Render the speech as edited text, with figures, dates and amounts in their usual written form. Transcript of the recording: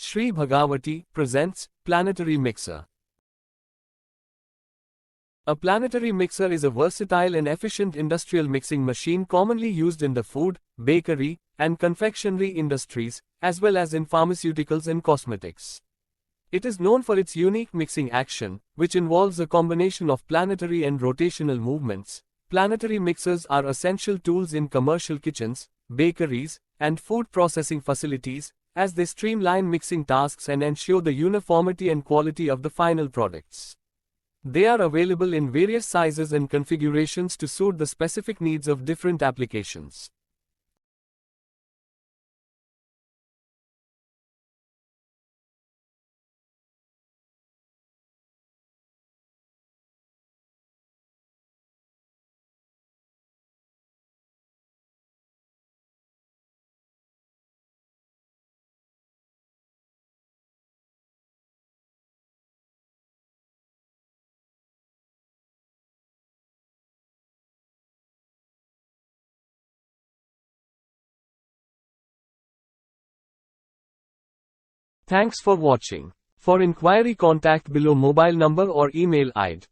Sri Bhagavati presents Planetary Mixer. A planetary mixer is a versatile and efficient industrial mixing machine commonly used in the food, bakery, and confectionery industries, as well as in pharmaceuticals and cosmetics. It is known for its unique mixing action, which involves a combination of planetary and rotational movements. Planetary mixers are essential tools in commercial kitchens, bakeries, and food processing facilities, as they streamline mixing tasks and ensure the uniformity and quality of the final products. They are available in various sizes and configurations to suit the specific needs of different applications. Thanks for watching. For inquiry, contact below mobile number or email ID.